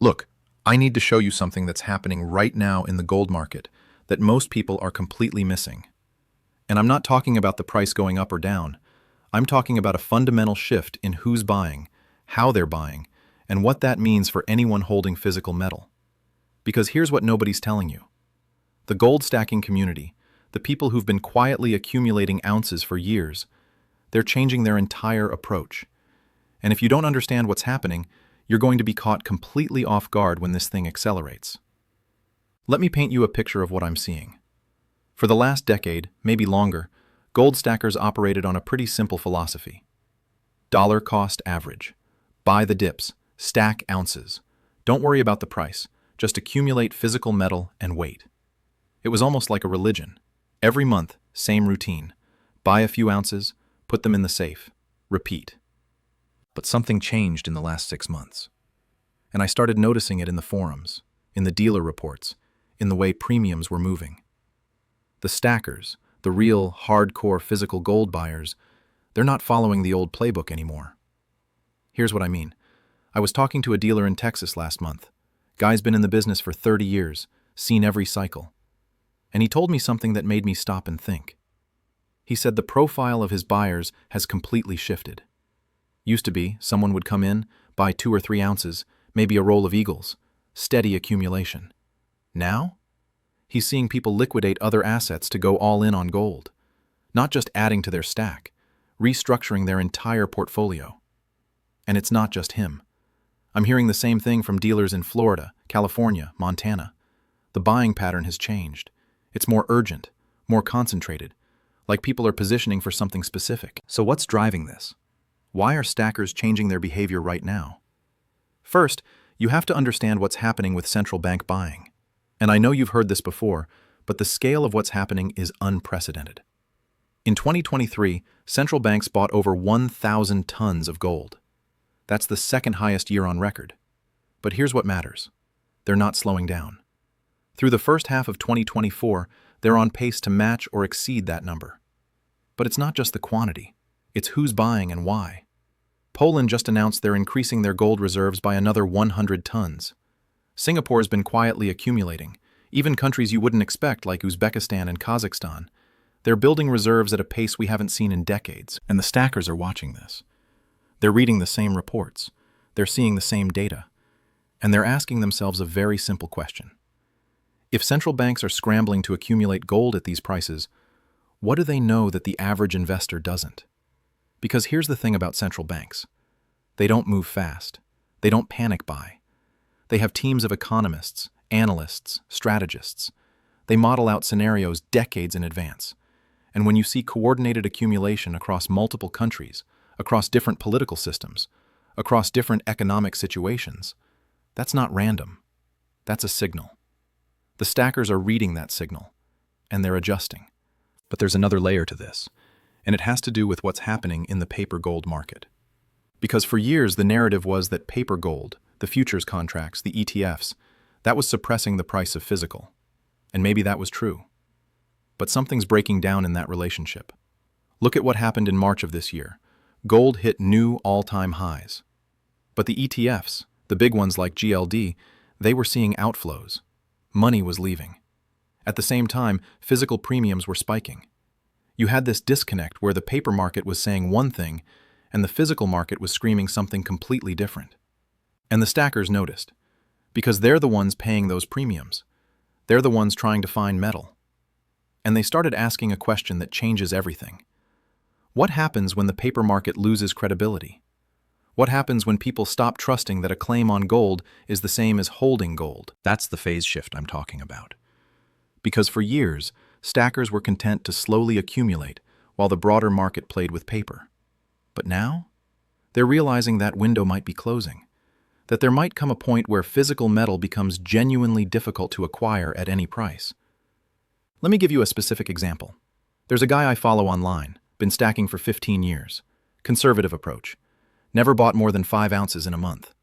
Look, I need to show you something that's happening right now in the gold market that most people are completely missing. And I'm not talking about the price going up or down. I'm talking about a fundamental shift in who's buying, how they're buying, and what that means for anyone holding physical metal. Because here's what nobody's telling you. The gold stacking community, the people who've been quietly accumulating ounces for years, they're changing their entire approach. And if you don't understand what's happening, you're going to be caught completely off guard when this thing accelerates. Let me paint you a picture of what I'm seeing. For the last decade, maybe longer, gold stackers operated on a pretty simple philosophy. Dollar cost average. Buy the dips, stack ounces. Don't worry about the price, just accumulate physical metal and wait. It was almost like a religion. Every month, same routine. Buy a few ounces, put them in the safe, repeat. But something changed in the last 6 months. And I started noticing it in the forums, in the dealer reports, in the way premiums were moving. The stackers, the real, hardcore physical gold buyers, they're not following the old playbook anymore. Here's what I mean. I was talking to a dealer in Texas last month. Guy's been in the business for 30 years, seen every cycle. And he told me something that made me stop and think. He said the profile of his buyers has completely shifted. Used to be, someone would come in, buy 2 or 3 ounces, maybe a roll of eagles, steady accumulation. Now, he's seeing people liquidate other assets to go all in on gold, not just adding to their stack, restructuring their entire portfolio. And it's not just him. I'm hearing the same thing from dealers in Florida, California, Montana. The buying pattern has changed. It's more urgent, more concentrated, like people are positioning for something specific. So what's driving this? Why are stackers changing their behavior right now? First, you have to understand what's happening with central bank buying. And I know you've heard this before, but the scale of what's happening is unprecedented. In 2023, central banks bought over 1,000 tons of gold. That's the second highest year on record. But here's what matters. They're not slowing down. Through the first half of 2024, they're on pace to match or exceed that number. But it's not just the quantity. It's who's buying and why. Poland just announced they're increasing their gold reserves by another 100 tons. Singapore's been quietly accumulating. Even countries you wouldn't expect, like Uzbekistan and Kazakhstan. They're building reserves at a pace we haven't seen in decades, and the stackers are watching this. They're reading the same reports. They're seeing the same data. And they're asking themselves a very simple question. If central banks are scrambling to accumulate gold at these prices, what do they know that the average investor doesn't? Because here's the thing about central banks. They don't move fast. They don't panic buy. They have teams of economists, analysts, strategists. They model out scenarios decades in advance. And when you see coordinated accumulation across multiple countries, across different political systems, across different economic situations, that's not random. That's a signal. The stackers are reading that signal, and they're adjusting. But there's another layer to this, and it has to do with what's happening in the paper gold market. Because for years the narrative was that paper gold, the futures contracts, the ETFs, that was suppressing the price of physical. And maybe that was true. But something's breaking down in that relationship. Look at what happened in March of this year. Gold hit new all-time highs. But the ETFs, the big ones like GLD, they were seeing outflows. Money was leaving. At the same time, physical premiums were spiking. You had this disconnect where the paper market was saying one thing and the physical market was screaming something completely different. And the stackers noticed, because they're the ones paying those premiums. They're the ones trying to find metal. And they started asking a question that changes everything. What happens when the paper market loses credibility? What happens when people stop trusting that a claim on gold is the same as holding gold? That's the phase shift I'm talking about. Because for years, stackers were content to slowly accumulate while the broader market played with paper. But now, they're realizing that window might be closing, that there might come a point where physical metal becomes genuinely difficult to acquire at any price. Let me give you a specific example. There's a guy I follow online, been stacking for 15 years. Conservative approach. Never bought more than 5 ounces in a month.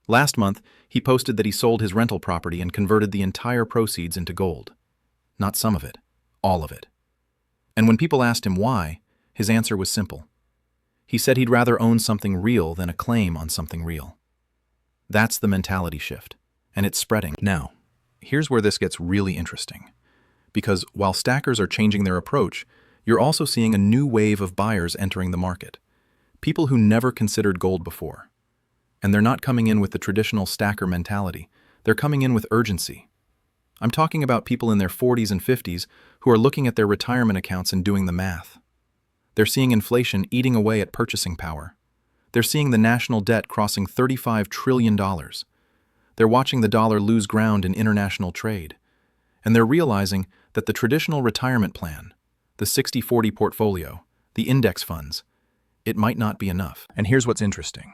Last month, he posted that he sold his rental property and converted the entire proceeds into gold. Not some of it, all of it. And when people asked him why, his answer was simple. He said he'd rather own something real than a claim on something real. That's the mentality shift, and it's spreading. Now, here's where this gets really interesting. Because while stackers are changing their approach, you're also seeing a new wave of buyers entering the market. People who never considered gold before. And they're not coming in with the traditional stacker mentality. They're coming in with urgency. I'm talking about people in their 40s and 50s who are looking at their retirement accounts and doing the math. They're seeing inflation eating away at purchasing power. They're seeing the national debt crossing $35 trillion. They're watching the dollar lose ground in international trade. And they're realizing that the traditional retirement plan, the 60-40 portfolio, the index funds, it might not be enough. And here's what's interesting.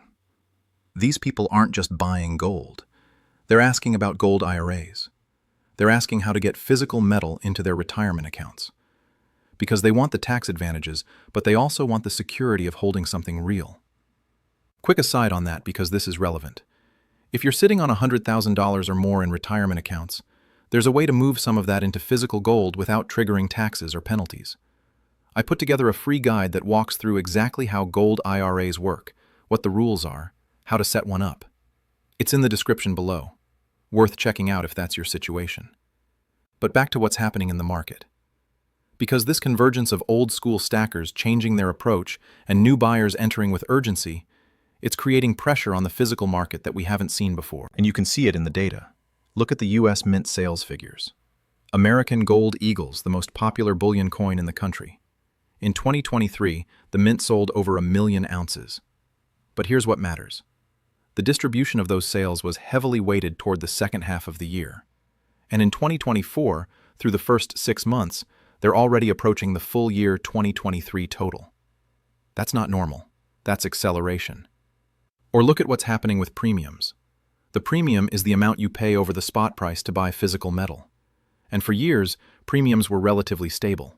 These people aren't just buying gold. They're asking about gold IRAs. They're asking how to get physical metal into their retirement accounts. Because they want the tax advantages, but they also want the security of holding something real. Quick aside on that because this is relevant. If you're sitting on $100,000 or more in retirement accounts, there's a way to move some of that into physical gold without triggering taxes or penalties. I put together a free guide that walks through exactly how gold IRAs work, what the rules are, how to set one up. It's in the description below. Worth checking out if that's your situation. But back to what's happening in the market. Because this convergence of old-school stackers changing their approach and new buyers entering with urgency, it's creating pressure on the physical market that we haven't seen before. And you can see it in the data. Look at the US Mint sales figures. American Gold Eagles, the most popular bullion coin in the country. In 2023, the Mint sold over 1 million ounces. But here's what matters. The distribution of those sales was heavily weighted toward the second half of the year. And in 2024, through the first 6 months, they're already approaching the full year 2023 total. That's not normal. That's acceleration. Or look at what's happening with premiums. The premium is the amount you pay over the spot price to buy physical metal. And for years, premiums were relatively stable.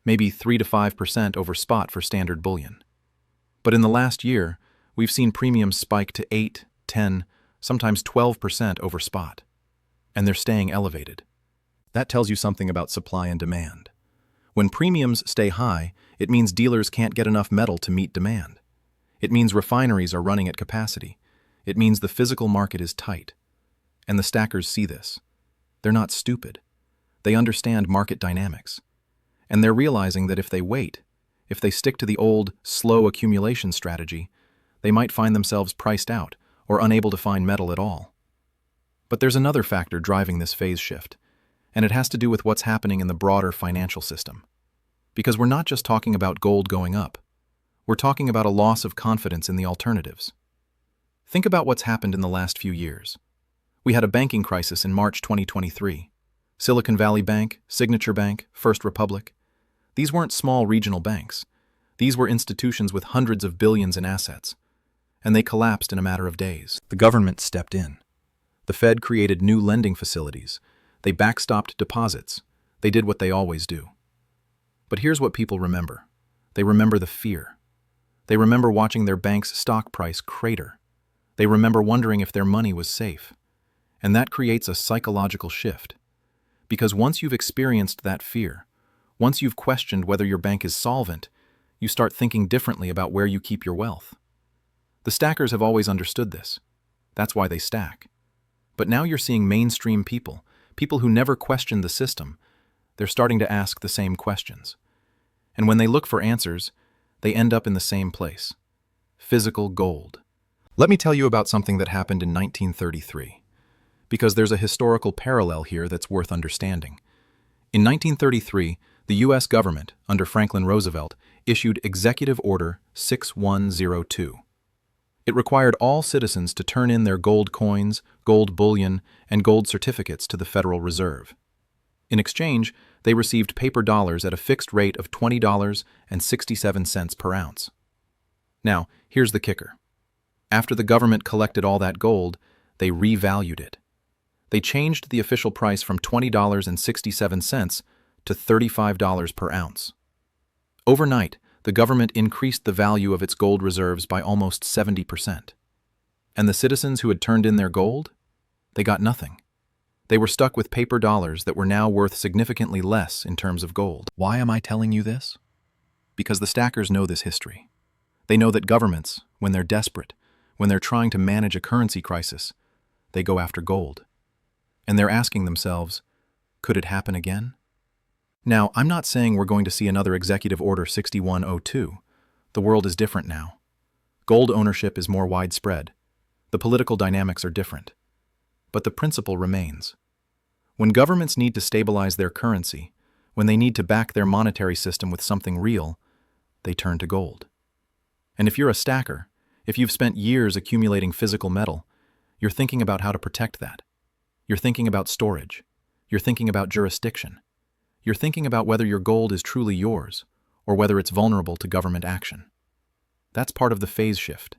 Maybe 3 to 5% over spot for standard bullion. But in the last year, we've seen premiums spike to 8, 10, sometimes 12% over spot. And they're staying elevated. That tells you something about supply and demand. When premiums stay high, it means dealers can't get enough metal to meet demand. It means refineries are running at capacity. It means the physical market is tight. And the stackers see this. They're not stupid. They understand market dynamics. And they're realizing that if they wait, if they stick to the old, slow accumulation strategy, they might find themselves priced out or unable to find metal at all. But there's another factor driving this phase shift, and it has to do with what's happening in the broader financial system. Because we're not just talking about gold going up. We're talking about a loss of confidence in the alternatives. Think about what's happened in the last few years. We had a banking crisis in March 2023. Silicon Valley Bank, Signature Bank, First Republic. These weren't small regional banks. These were institutions with hundreds of billions in assets. And they collapsed in a matter of days. The government stepped in. The Fed created new lending facilities. They backstopped deposits. They did what they always do. But here's what people remember. They remember the fear. They remember watching their bank's stock price crater. They remember wondering if their money was safe. And that creates a psychological shift. Because once you've experienced that fear, once you've questioned whether your bank is solvent, you start thinking differently about where you keep your wealth. The stackers have always understood this. That's why they stack. But now you're seeing mainstream people who never questioned the system, they're starting to ask the same questions. And when they look for answers, they end up in the same place. Physical gold. Let me tell you about something that happened in 1933. Because there's a historical parallel here that's worth understanding. In 1933, the U.S. government, under Franklin Roosevelt, issued Executive Order 6102. It required all citizens to turn in their gold coins, gold bullion, and gold certificates to the Federal Reserve. In exchange, they received paper dollars at a fixed rate of $20.67 per ounce. Now, here's the kicker. After the government collected all that gold, they revalued it. They changed the official price from $20.67 to $35 per ounce. Overnight, the government increased the value of its gold reserves by almost 70%. And the citizens who had turned in their gold? They got nothing. They were stuck with paper dollars that were now worth significantly less in terms of gold. Why am I telling you this? Because the stackers know this history. They know that governments, when they're desperate, when they're trying to manage a currency crisis, They go after gold. And they're asking themselves, could it happen again? Now, I'm not saying we're going to see another Executive Order 6102. The world is different now. Gold ownership is more widespread. The political dynamics are different. But the principle remains. When governments need to stabilize their currency, when they need to back their monetary system with something real, they turn to gold. And if you're a stacker, if you've spent years accumulating physical metal, you're thinking about how to protect that. You're thinking about storage. You're thinking about jurisdiction. You're thinking about whether your gold is truly yours or whether it's vulnerable to government action. That's part of the phase shift.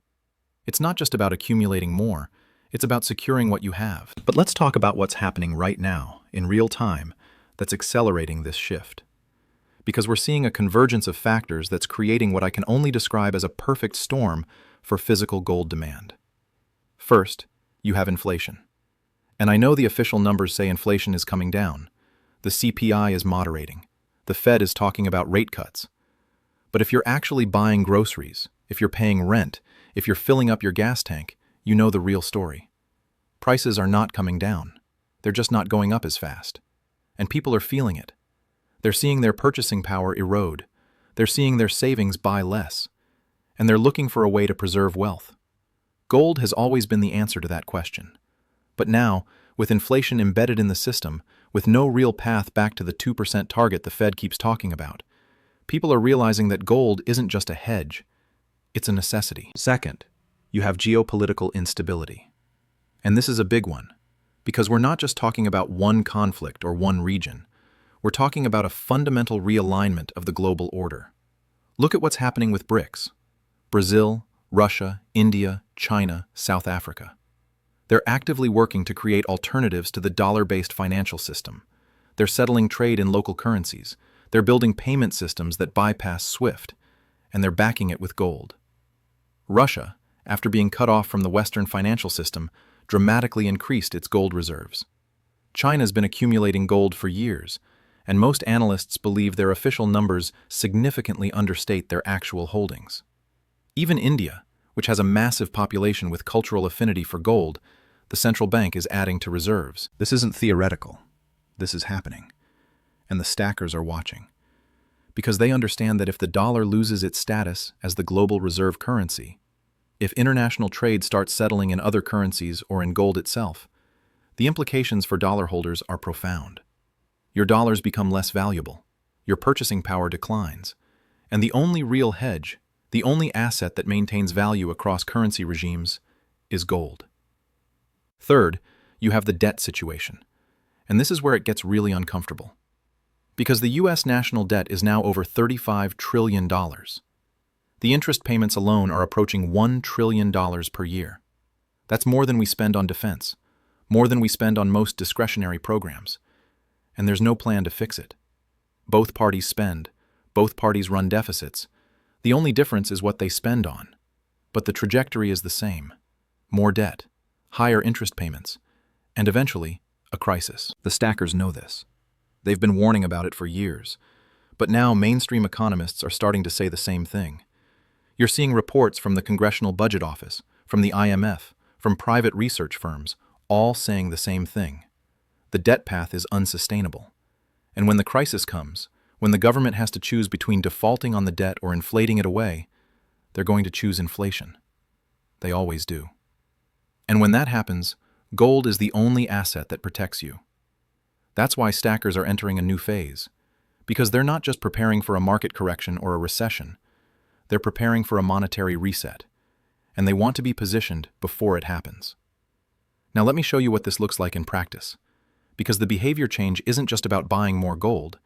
It's not just about accumulating more, it's about securing what you have. But let's talk about what's happening right now, in real time, that's accelerating this shift. Because we're seeing a convergence of factors that's creating what I can only describe as a perfect storm for physical gold demand. First, you have inflation. And I know the official numbers say inflation is coming down. The CPI is moderating. The Fed is talking about rate cuts. But if you're actually buying groceries, if you're paying rent, if you're filling up your gas tank, you know the real story. Prices are not coming down. They're just not going up as fast. And people are feeling it. They're seeing their purchasing power erode. They're seeing their savings buy less. And they're looking for a way to preserve wealth. Gold has always been the answer to that question. But now, with inflation embedded in the system, with no real path back to the 2% target the Fed keeps talking about, people are realizing that gold isn't just a hedge, it's a necessity. Second, you have geopolitical instability. And this is a big one, because we're not just talking about one conflict or one region. We're talking about a fundamental realignment of the global order. Look at what's happening with BRICS. Brazil, Russia, India, China, South Africa. They're actively working to create alternatives to the dollar-based financial system. They're settling trade in local currencies. They're building payment systems that bypass SWIFT, and they're backing it with gold. Russia, after being cut off from the Western financial system, dramatically increased its gold reserves. China's been accumulating gold for years, and most analysts believe their official numbers significantly understate their actual holdings. Even India, which has a massive population with cultural affinity for gold, the central bank is adding to reserves. This isn't theoretical. This is happening. And the stackers are watching. Because they understand that if the dollar loses its status as the global reserve currency, if international trade starts settling in other currencies or in gold itself, the implications for dollar holders are profound. Your dollars become less valuable, your purchasing power declines, and the only real hedge, the only asset that maintains value across currency regimes, is gold. Third, you have the debt situation, and this is where it gets really uncomfortable. Because the U.S. national debt is now over $35 trillion. The interest payments alone are approaching $1 trillion per year. That's more than we spend on defense, more than we spend on most discretionary programs. And there's no plan to fix it. Both parties spend, both parties run deficits. The only difference is what they spend on. But the trajectory is the same. More debt, higher interest payments, and eventually, a crisis. The stackers know this. They've been warning about it for years. But now mainstream economists are starting to say the same thing. You're seeing reports from the Congressional Budget Office, from the IMF, from private research firms, all saying the same thing. The debt path is unsustainable. And when the crisis comes, when the government has to choose between defaulting on the debt or inflating it away, they're going to choose inflation. They always do. And when that happens, gold is the only asset that protects you. That's why stackers are entering a new phase, because they're not just preparing for a market correction or a recession. They're preparing for a monetary reset, and they want to be positioned before it happens. Now let me show you what this looks like in practice, because the behavior change isn't just about buying more gold,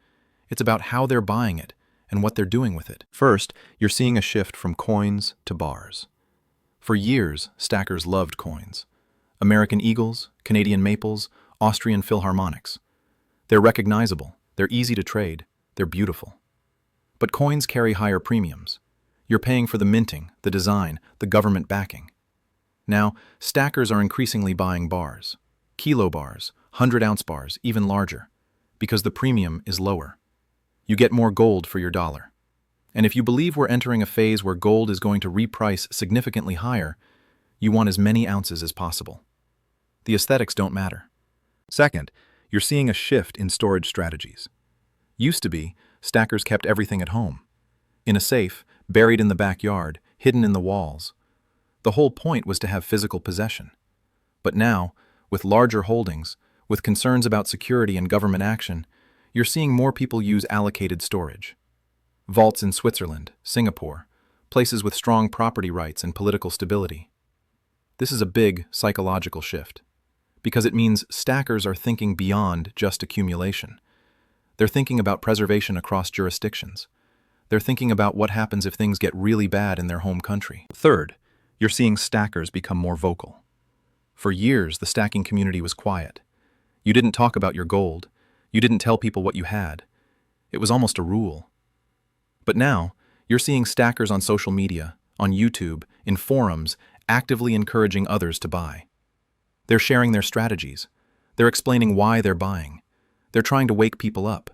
it's about how they're buying it and what they're doing with it. First, you're seeing a shift from coins to bars. For years, stackers loved coins. American Eagles, Canadian Maples, Austrian Philharmonics. They're recognizable, they're easy to trade, they're beautiful. But coins carry higher premiums. You're paying for the minting, the design, the government backing. Now, stackers are increasingly buying bars. Kilo bars, 100-ounce bars, even larger, because the premium is lower. You get more gold for your dollar. And if you believe we're entering a phase where gold is going to reprice significantly higher, you want as many ounces as possible. The aesthetics don't matter. Second, you're seeing a shift in storage strategies. Used to be, stackers kept everything at home. In a safe, buried in the backyard, hidden in the walls. The whole point was to have physical possession. But now, with larger holdings, with concerns about security and government action, you're seeing more people use allocated storage. Vaults in Switzerland, Singapore, places with strong property rights and political stability. This is a big psychological shift, because it means stackers are thinking beyond just accumulation. They're thinking about preservation across jurisdictions. They're thinking about what happens if things get really bad in their home country. Third, you're seeing stackers become more vocal. For years, the stacking community was quiet. You didn't talk about your gold. You didn't tell people what you had. It was almost a rule. But now, you're seeing stackers on social media, on YouTube, in forums, actively encouraging others to buy. They're sharing their strategies. They're explaining why they're buying. They're trying to wake people up.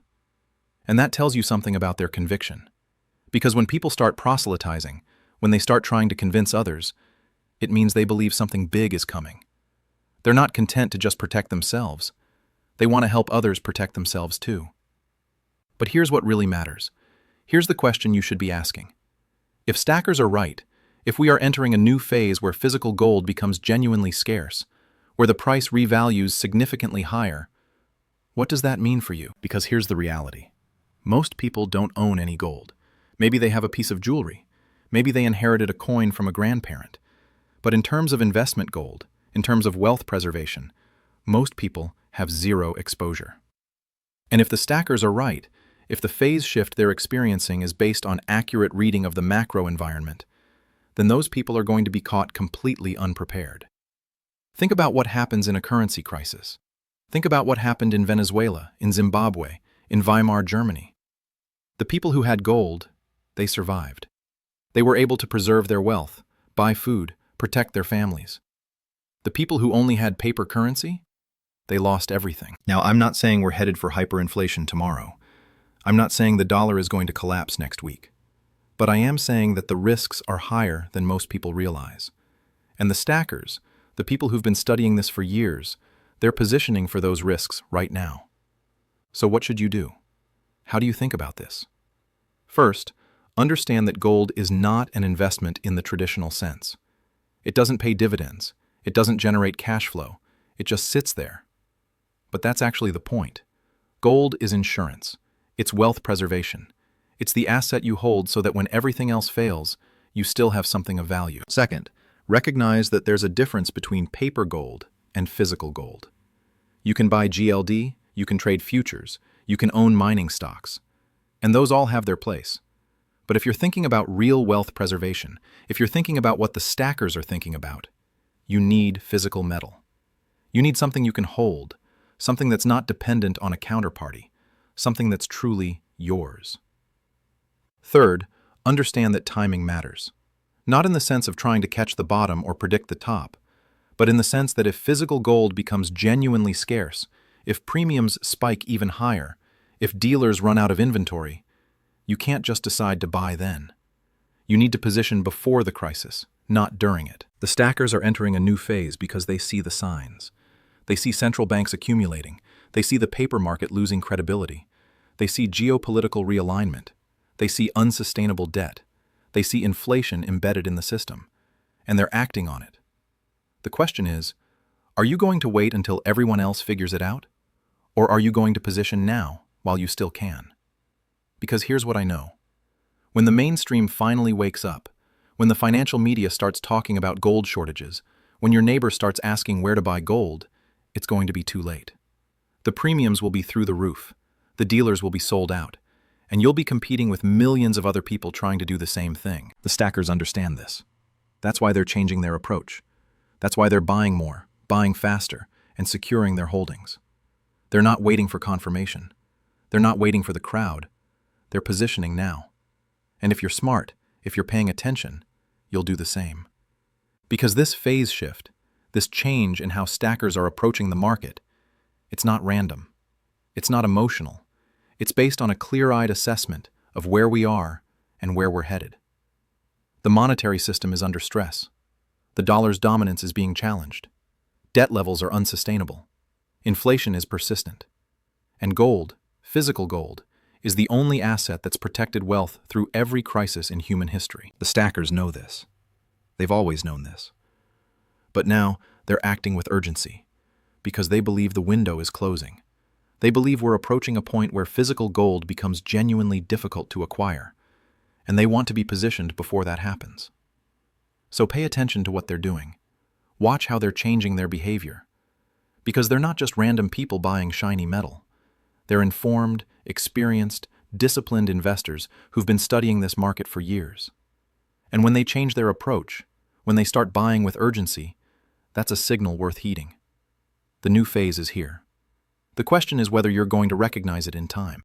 And that tells you something about their conviction. Because when people start proselytizing, when they start trying to convince others, it means they believe something big is coming. They're not content to just protect themselves. They want to help others protect themselves too. But here's what really matters. Here's the question you should be asking. If stackers are right, if we are entering a new phase where physical gold becomes genuinely scarce, where the price revalues significantly higher, what does that mean for you? Because here's the reality. Most people don't own any gold. Maybe they have a piece of jewelry. Maybe they inherited a coin from a grandparent. But in terms of investment gold, in terms of wealth preservation, most people have zero exposure. And if the stackers are right, if the phase shift they're experiencing is based on accurate reading of the macro environment, then those people are going to be caught completely unprepared. Think about what happens in a currency crisis. Think about what happened in Venezuela, in Zimbabwe, in Weimar Germany. The people who had gold, they survived. They were able to preserve their wealth, buy food, protect their families. The people who only had paper currency, they lost everything. Now, I'm not saying we're headed for hyperinflation tomorrow. I'm not saying the dollar is going to collapse next week. But I am saying that the risks are higher than most people realize. And the stackers, the people who've been studying this for years, they're positioning for those risks right now. So what should you do? How do you think about this? First, understand that gold is not an investment in the traditional sense. It doesn't pay dividends. It doesn't generate cash flow. It just sits there. But that's actually the point. Gold is insurance. It's wealth preservation. It's the asset you hold so that when everything else fails, you still have something of value. Second, recognize that there's a difference between paper gold and physical gold. You can buy GLD, you can trade futures, you can own mining stocks, and those all have their place. But if you're thinking about real wealth preservation, if you're thinking about what the stackers are thinking about, you need physical metal. You need something you can hold, something that's not dependent on a counterparty, something that's truly yours. Third, understand that timing matters. Not in the sense of trying to catch the bottom or predict the top, but in the sense that if physical gold becomes genuinely scarce, if premiums spike even higher, if dealers run out of inventory, you can't just decide to buy then. You need to position before the crisis, not during it. The stackers are entering a new phase because they see the signs. They see central banks accumulating. They see the paper market losing credibility. They see geopolitical realignment. They see unsustainable debt. They see inflation embedded in the system. And they're acting on it. The question is, are you going to wait until everyone else figures it out? Or are you going to position now while you still can? Because here's what I know. When the mainstream finally wakes up, when the financial media starts talking about gold shortages, when your neighbor starts asking where to buy gold, it's going to be too late. The premiums will be through the roof. The dealers will be sold out. And you'll be competing with millions of other people trying to do the same thing. The stackers understand this. That's why they're changing their approach. That's why they're buying more, buying faster, and securing their holdings. They're not waiting for confirmation. They're not waiting for the crowd. They're positioning now. And if you're smart, if you're paying attention, you'll do the same. Because this phase shift, this change in how stackers are approaching the market, it's not random. It's not emotional. It's based on a clear-eyed assessment of where we are and where we're headed. The monetary system is under stress. The dollar's dominance is being challenged. Debt levels are unsustainable. Inflation is persistent. And gold, physical gold, is the only asset that's protected wealth through every crisis in human history. The stackers know this. They've always known this. But now, they're acting with urgency, because they believe the window is closing. They believe we're approaching a point where physical gold becomes genuinely difficult to acquire, and they want to be positioned before that happens. So pay attention to what they're doing. Watch how they're changing their behavior. Because they're not just random people buying shiny metal. They're informed, experienced, disciplined investors who've been studying this market for years. And when they change their approach, when they start buying with urgency, that's a signal worth heeding. The new phase is here. The question is whether you're going to recognize it in time.